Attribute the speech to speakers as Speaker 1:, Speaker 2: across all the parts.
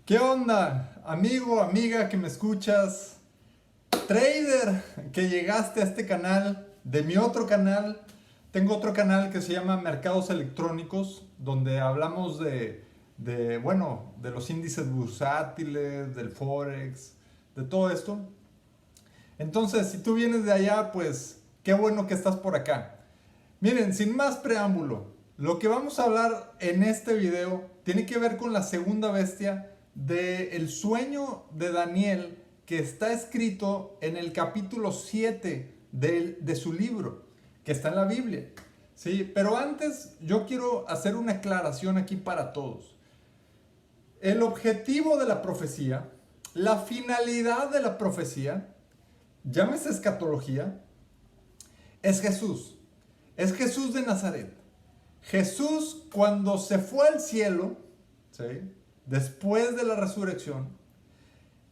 Speaker 1: ¿Qué onda, amigo, amiga que me escuchas? Trader, que llegaste a este canal, de mi otro canal. Tengo otro canal que se llama Mercados Electrónicos, donde hablamos de los índices bursátiles, del Forex, de todo esto. Entonces, si tú vienes de allá, pues qué bueno que estás por acá. Miren, sin más preámbulo, lo que vamos a hablar en este video tiene que ver con la segunda bestia del sueño de Daniel, que está escrito en el capítulo 7 de su libro, que está en la Biblia. ¿Sí? Pero antes yo quiero hacer una aclaración aquí para todos. El objetivo de la profecía, la finalidad de la profecía, llámese escatología, es Jesús. Es Jesús de Nazaret. Jesús, cuando se fue al cielo, ¿sí?, después de la resurrección,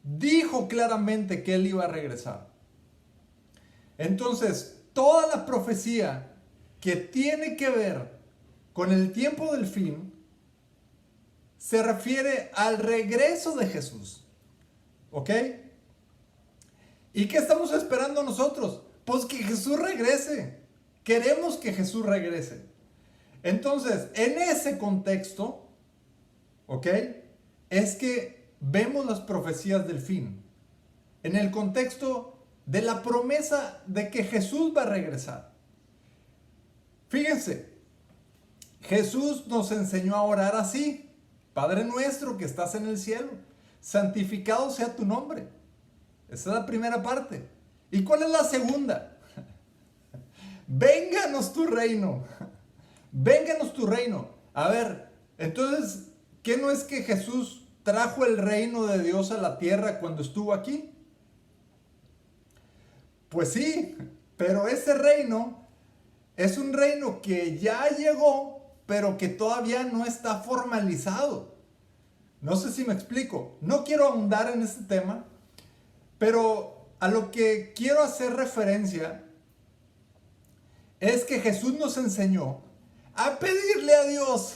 Speaker 1: dijo claramente que él iba a regresar. Entonces, toda la profecía que tiene que ver con el tiempo del fin se refiere al regreso de Jesús. ¿Ok? ¿Y qué estamos esperando nosotros? Pues que Jesús regrese. Queremos que Jesús regrese. Entonces, en ese contexto, ¿ok?, es que vemos las profecías del fin. En el contexto de la promesa de que Jesús va a regresar. Fíjense, Jesús nos enseñó a orar así: Padre nuestro que estás en el cielo, santificado sea tu nombre. Esa es la primera parte. ¿Y cuál es la segunda? Vénganos tu reino. Vénganos tu reino. A ver, entonces, ¿qué no es que Jesús trajo el reino de Dios a la tierra cuando estuvo aquí? Pues sí, pero ese reino es un reino que ya llegó, pero que todavía no está formalizado. No sé si me explico. No quiero ahondar en este tema, pero a lo que quiero hacer referencia es que Jesús nos enseñó a pedirle a Dios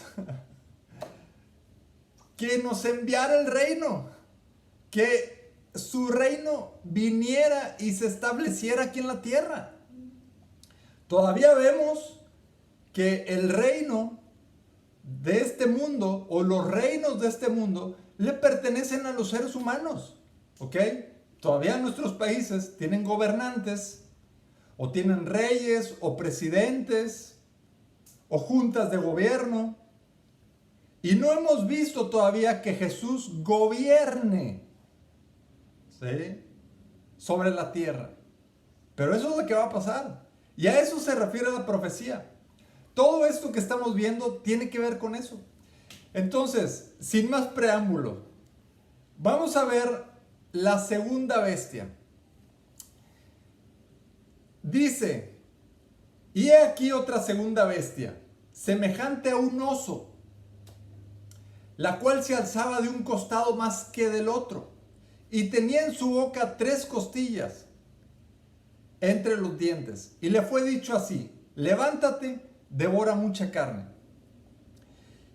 Speaker 1: que nos enviara el reino, que su reino viniera y se estableciera aquí en la tierra. Todavía vemos que el reino de este mundo, o los reinos de este mundo, le pertenecen a los seres humanos. ¿Ok? Todavía nuestros países tienen gobernantes, o tienen reyes, o presidentes, o juntas de gobierno. Y no hemos visto todavía que Jesús gobierne, ¿sí?, sobre la tierra. Pero eso es lo que va a pasar. Y a eso se refiere la profecía. Todo esto que estamos viendo tiene que ver con eso. Entonces, sin más preámbulo, vamos a ver la segunda bestia. Dice: y he aquí otra segunda bestia, semejante a un oso, la cual se alzaba de un costado más que del otro, y tenía en su boca 3 costillas entre los dientes. Y le fue dicho así: levántate, devora mucha carne.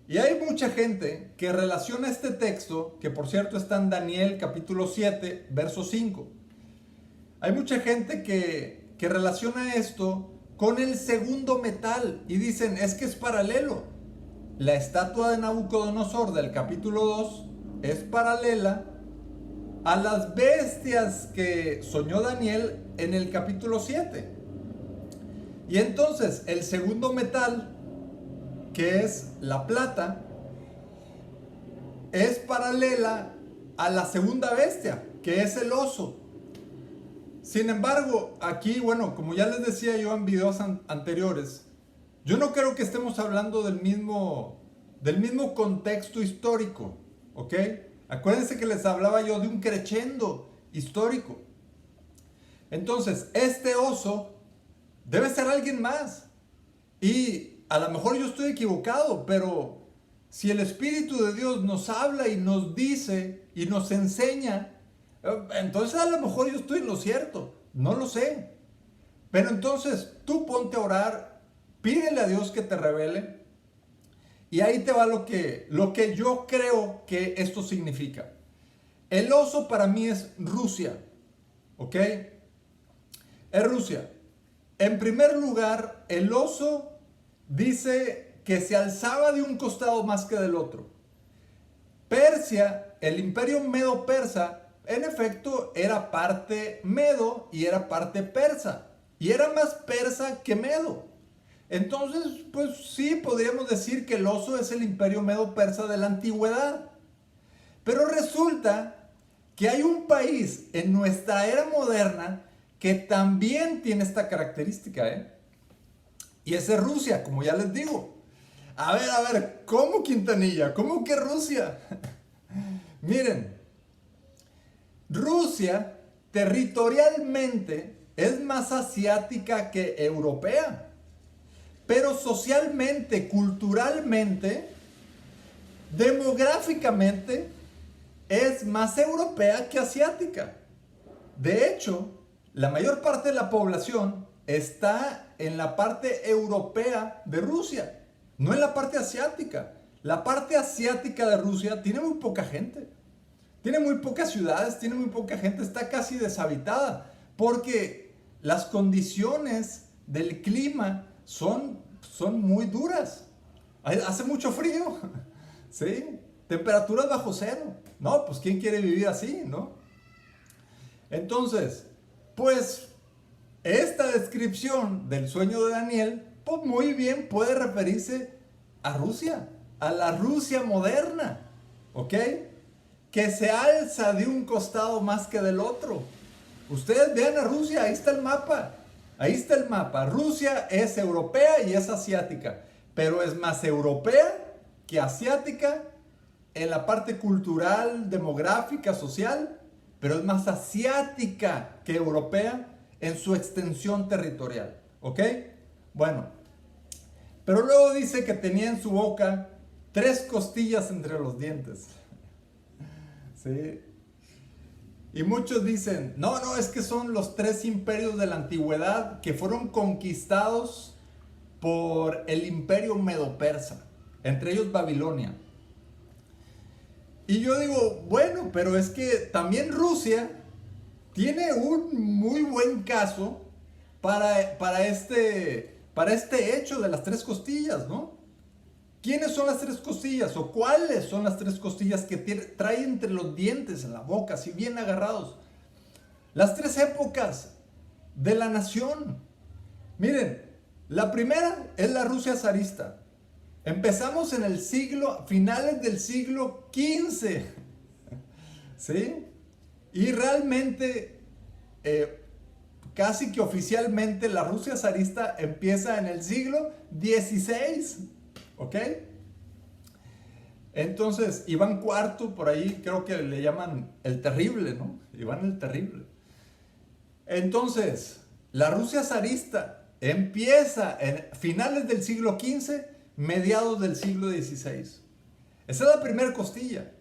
Speaker 1: Y hay mucha gente que relaciona este texto, que por cierto está en Daniel capítulo 7, verso 5. Hay mucha gente que relaciona esto con el segundo metal y dicen: es que es paralelo. La estatua de Nabucodonosor del capítulo 2 es paralela a las bestias que soñó Daniel en el capítulo 7. Y entonces el segundo metal, que es la plata, es paralela a la segunda bestia, que es el oso. Sin embargo, aquí, bueno, como ya les decía yo en videos anteriores, yo no creo que estemos hablando del mismo contexto histórico, ¿ok? Acuérdense que les hablaba yo de un crescendo histórico. Entonces, este oso debe ser alguien más. Y a lo mejor yo estoy equivocado, pero si el Espíritu de Dios nos habla y nos dice y nos enseña, entonces a lo mejor yo estoy en lo cierto. No lo sé. Pero entonces tú ponte a orar, pídele a Dios que te revele Y ahí te va lo que yo creo que esto significa. El oso para mí es Rusia, ¿ok? Es Rusia. En primer lugar, el oso dice que se alzaba de un costado más que del otro. Persia, el imperio medo-persa, en efecto era parte medo y era parte persa. Y era más persa que medo. Entonces, pues sí, podríamos decir que el oso es el imperio medo-persa de la antigüedad. Pero resulta que hay un país en nuestra era moderna que también tiene esta característica, ¿eh? Y esa es Rusia, como ya les digo. A ver, ¿cómo Quintanilla? ¿Cómo que Rusia? Miren, Rusia territorialmente es más asiática que europea, pero socialmente, culturalmente, demográficamente, es más europea que asiática. De hecho, la mayor parte de la población está en la parte europea de Rusia, no en la parte asiática. La parte asiática de Rusia tiene muy poca gente. Tiene muy pocas ciudades, tiene muy poca gente, está casi deshabitada, porque las condiciones del clima son muy duras. Hace mucho frío, ¿sí? Temperaturas bajo cero. No, pues ¿quién quiere vivir así, no? Entonces, pues esta descripción del sueño de Daniel, pues muy bien puede referirse a Rusia, a la Rusia moderna, ¿ok? Que se alza de un costado más que del otro. Ustedes vean a Rusia, ahí está el mapa. Ahí está el mapa. Rusia es europea y es asiática, pero es más europea que asiática en la parte cultural, demográfica, social, pero es más asiática que europea en su extensión territorial. ¿Ok? Bueno, pero luego dice que tenía en su boca 3 costillas entre los dientes. ¿Sí? Y muchos dicen, no, es que son los 3 imperios de la antigüedad que fueron conquistados por el imperio medo-persa, entre ellos Babilonia. Y yo digo, bueno, pero es que también Rusia tiene un muy buen caso para este hecho de las 3 costillas, ¿no? ¿Quiénes son las 3 costillas? ¿O cuáles son las 3 costillas que trae entre los dientes, en la boca, así bien agarrados? Las 3 épocas de la nación. Miren, la primera es la Rusia zarista. Empezamos en el finales del siglo XV. ¿Sí? Y realmente, casi que oficialmente, la Rusia zarista empieza en el siglo XVI. ¿Ok? Entonces, Iván IV, por ahí creo que le llaman el Terrible, ¿no? Iván el Terrible. Entonces, la Rusia zarista empieza en finales del siglo XV, mediados del siglo XVI. Esa es la primera costilla.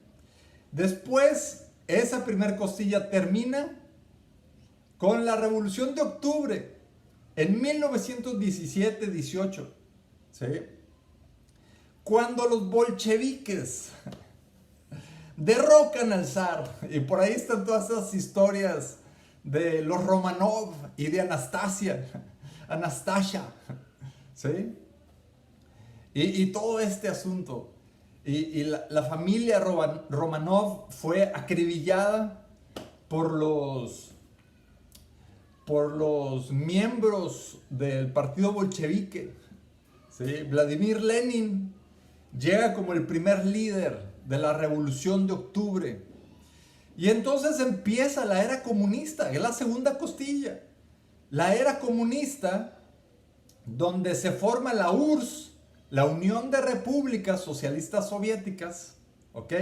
Speaker 1: Después, esa primera costilla termina con la Revolución de Octubre en 1917-18. ¿Sí? Cuando los bolcheviques derrocan al zar, y por ahí están todas esas historias de los Romanov y de Anastasia, ¿sí? Y todo este asunto. Y la familia Romanov fue acribillada por los miembros del partido bolchevique, ¿sí? Vladimir Lenin llega como el primer líder de la Revolución de Octubre. Y entonces empieza la era comunista, es la segunda costilla. La era comunista, donde se forma la URSS, la Unión de Repúblicas Socialistas Soviéticas, ¿ok?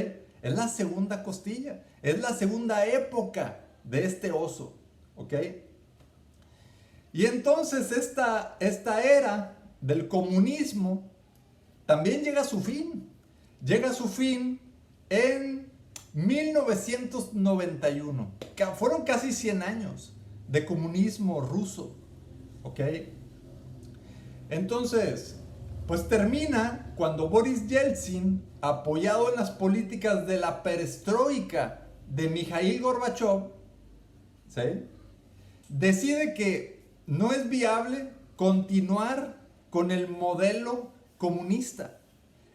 Speaker 1: Es la segunda costilla, es la segunda época de este oso, ¿ok? Y entonces esta era del comunismo también llega a su fin. Llega a su fin en 1991. Fueron casi 100 años de comunismo ruso. ¿Ok? Entonces, pues termina cuando Boris Yeltsin, apoyado en las políticas de la perestroika de Mikhail Gorbachev, ¿sí?, decide que no es viable continuar con el modelo comunista.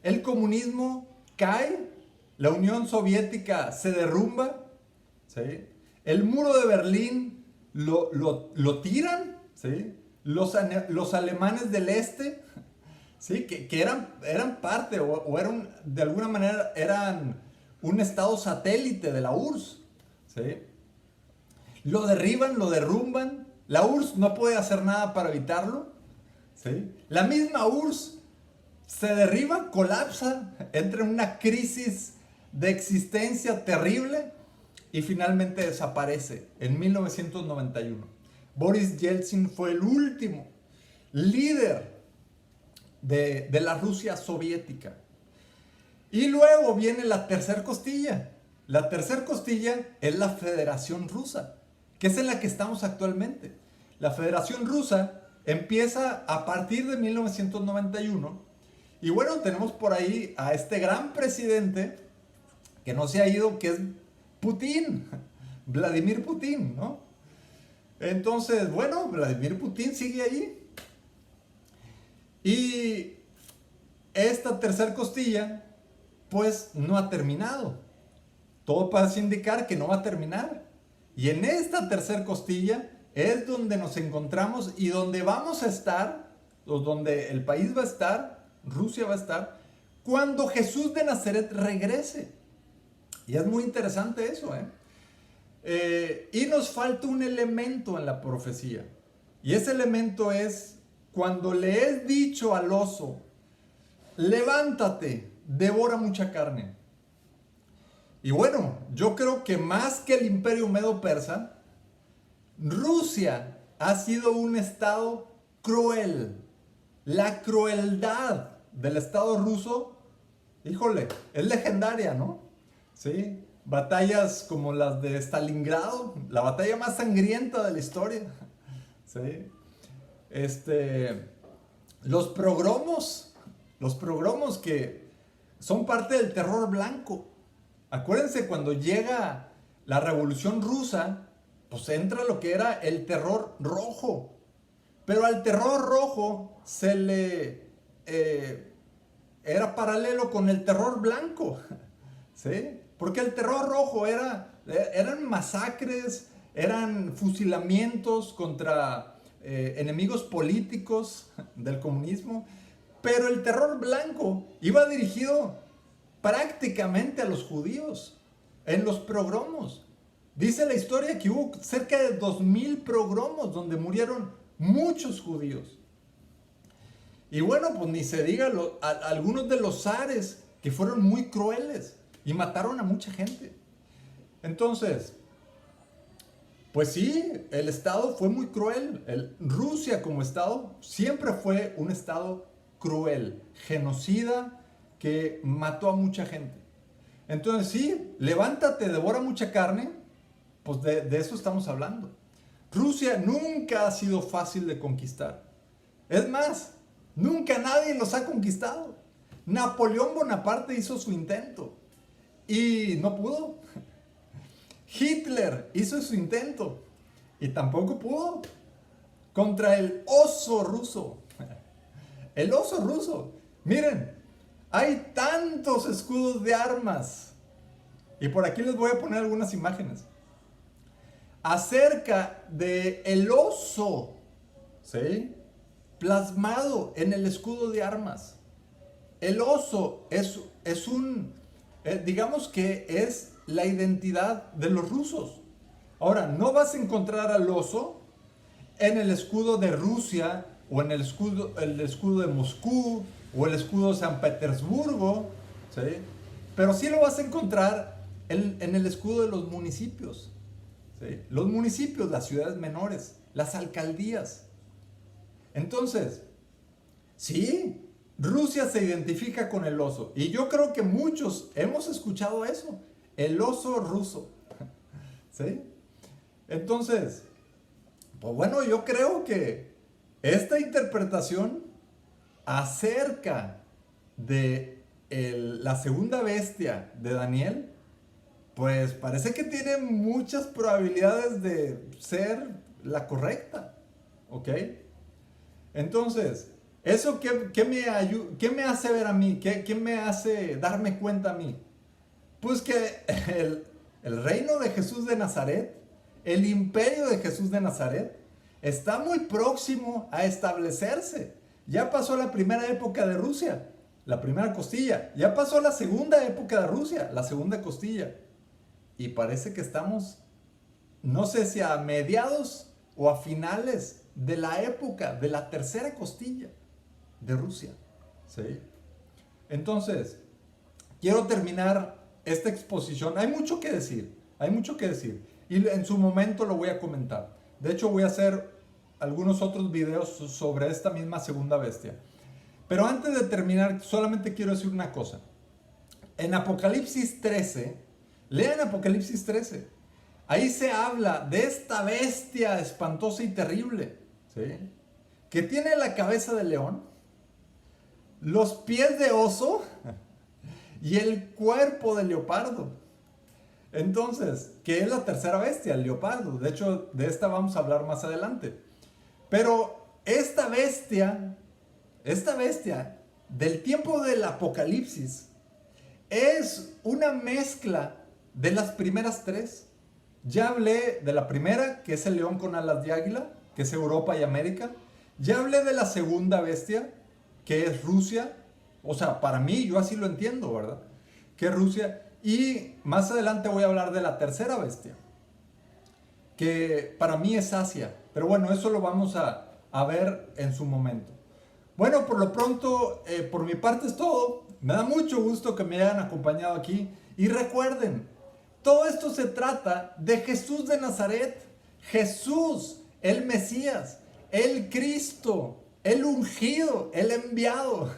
Speaker 1: El comunismo cae, la Unión Soviética se derrumba, ¿sí?, el muro de Berlín lo tiran, ¿sí?, los alemanes del este, ¿sí?, que eran parte o eran, de alguna manera eran un estado satélite de la URSS, ¿sí?, lo derriban, lo derrumban. La URSS no puede hacer nada para evitarlo, ¿sí? La misma URSS se derriba, colapsa, entra en una crisis de existencia terrible y finalmente desaparece en 1991. Boris Yeltsin fue el último líder de la Rusia soviética. Y luego viene la tercer costilla. La tercer costilla es la Federación Rusa, que es en la que estamos actualmente. La Federación Rusa empieza a partir de 1991 y bueno, tenemos por ahí a este gran presidente que no se ha ido, que es Putin, Vladimir Putin, ¿no? Entonces, bueno, Vladimir Putin sigue ahí. Y esta tercer costilla, pues no ha terminado. Todo parece indicar que no va a terminar. Y en esta tercer costilla es donde nos encontramos y donde vamos a estar, o donde el país va a estar, Rusia va a estar, cuando Jesús de Nazaret regrese. Y es muy interesante eso, y nos falta un elemento en la profecía. Y ese elemento es cuando le es dicho al oso, levántate, devora mucha carne. Y bueno, yo creo que más que el imperio medo-persa, Rusia ha sido un estado cruel. La crueldad del estado ruso, híjole, es legendaria, ¿no? Sí, batallas como las de Stalingrado, la batalla más sangrienta de la historia. Sí. Los progromos que son parte del terror blanco. Acuérdense cuando llega la Revolución Rusa, pues entra lo que era el terror rojo. Pero al terror rojo se le era paralelo con el terror blanco, ¿sí? Porque el terror rojo eran masacres, eran fusilamientos contra enemigos políticos del comunismo. Pero el terror blanco iba dirigido prácticamente a los judíos en los progromos. Dice la historia que hubo cerca de 2000 progromos donde murieron muchos judíos. Y bueno, pues ni se diga algunos de los zares que fueron muy crueles y mataron a mucha gente. Entonces, pues sí, el Estado fue muy cruel. Rusia como Estado siempre fue un Estado cruel, genocida, que mató a mucha gente. Entonces sí, levántate, devora mucha carne, pues de eso estamos hablando. Rusia nunca ha sido fácil de conquistar. Es más, nunca nadie los ha conquistado. Napoleón Bonaparte hizo su intento y no pudo. Hitler hizo su intento y tampoco pudo. Contra el oso ruso. El oso ruso. Miren, hay tantos escudos de armas. Y por aquí les voy a poner algunas imágenes. Acerca de el oso, ¿sí?, plasmado en el escudo de armas. El oso es un, digamos que es la identidad de los rusos. Ahora, no vas a encontrar al oso en el escudo de Rusia o en el escudo de Moscú o el escudo de San Petersburgo, ¿sí? Pero sí lo vas a encontrar en el escudo de los municipios, ¿sí? Los municipios, las ciudades menores, las alcaldías. Entonces, sí, Rusia se identifica con el oso. Y yo creo que muchos hemos escuchado eso, el oso ruso, ¿sí? Entonces, pues bueno, yo creo que esta interpretación acerca de la segunda bestia de Daniel, pues parece que tiene muchas probabilidades de ser la correcta, ¿ok? Entonces, ¿eso qué me hace ver a mí? ¿Qué me hace darme cuenta a mí? Pues que el reino de Jesús de Nazaret, el imperio de Jesús de Nazaret, está muy próximo a establecerse. Ya pasó la primera época de Rusia, la primera costilla. Ya pasó la segunda época de Rusia, la segunda costilla. Y parece que estamos, no sé si a mediados o a finales de la época de la tercera costilla de Rusia. ¿Sí? Entonces, quiero terminar esta exposición. Hay mucho que decir, hay mucho que decir. Y en su momento lo voy a comentar. De hecho, voy a hacer algunos otros videos sobre esta misma segunda bestia. Pero antes de terminar, solamente quiero decir una cosa. En Apocalipsis 13, lean Apocalipsis 13. Ahí se habla de esta bestia espantosa y terrible, ¿sí? Que tiene la cabeza de león, los pies de oso y el cuerpo de leopardo. Entonces, ¿qué es la tercera bestia? El leopardo. De hecho, de esta vamos a hablar más adelante. Pero esta bestia del tiempo del Apocalipsis es una mezcla de las primeras tres. Ya hablé de la primera, que es el león con alas de águila, que es Europa y América. Ya hablé de la segunda bestia, que es Rusia. O sea, para mí, yo así lo entiendo, ¿verdad? Que es Rusia. Y más adelante voy a hablar de la tercera bestia, que para mí es Asia. Pero bueno, eso lo vamos a ver en su momento. Bueno, por lo pronto, por mi parte es todo. Me da mucho gusto que me hayan acompañado aquí. Y recuerden, todo esto se trata de Jesús de Nazaret. Jesús, el Mesías, el Cristo, el ungido, el enviado.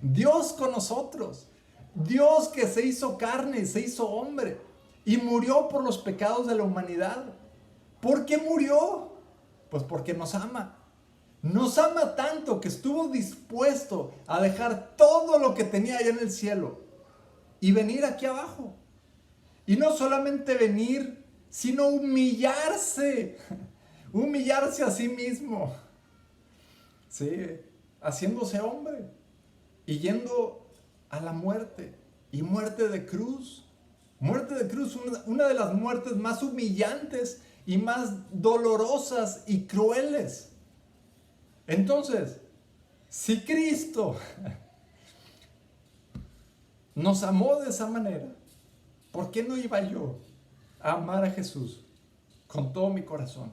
Speaker 1: Dios con nosotros. Dios que se hizo carne, se hizo hombre y murió por los pecados de la humanidad. ¿Por qué murió? Pues porque nos ama. Nos ama tanto que estuvo dispuesto a dejar todo lo que tenía allá en el cielo y venir aquí abajo. Y no solamente venir, sino humillarse. Humillarse a sí mismo. Sí, haciéndose hombre y yendo a la muerte, y muerte de cruz. Muerte de cruz, una de las muertes más humillantes y más dolorosas y crueles. Entonces, si Cristo nos amó de esa manera, ¿por qué no iba yo a amar a Jesús con todo mi corazón?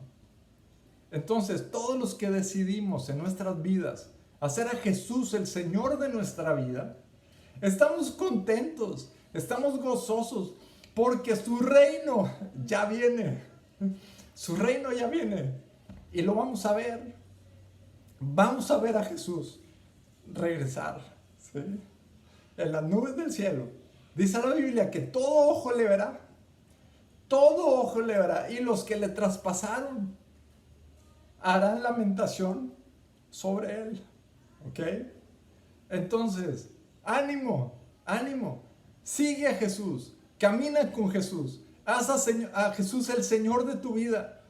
Speaker 1: Entonces, todos los que decidimos en nuestras vidas hacer a Jesús el Señor de nuestra vida, estamos contentos, estamos gozosos, porque su reino ya viene. Su reino ya viene. Y lo vamos a ver. Vamos a ver a Jesús regresar, ¿sí? En las nubes del cielo. Dice la Biblia que todo ojo le verá. Todo ojo le verá. Y los que le traspasaron harán lamentación sobre él. ¿Ok? Entonces, ánimo, ánimo. Sigue a Jesús. Camina con Jesús. Haz a Jesús el Señor de tu vida.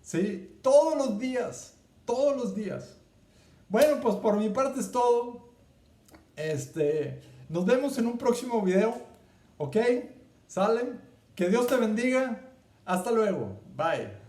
Speaker 1: ¿Sí? Todos los días. Todos los días. Bueno, pues por mi parte es todo. Nos vemos en un próximo video. ¿Ok? ¿Sale? Que Dios te bendiga. Hasta luego. Bye.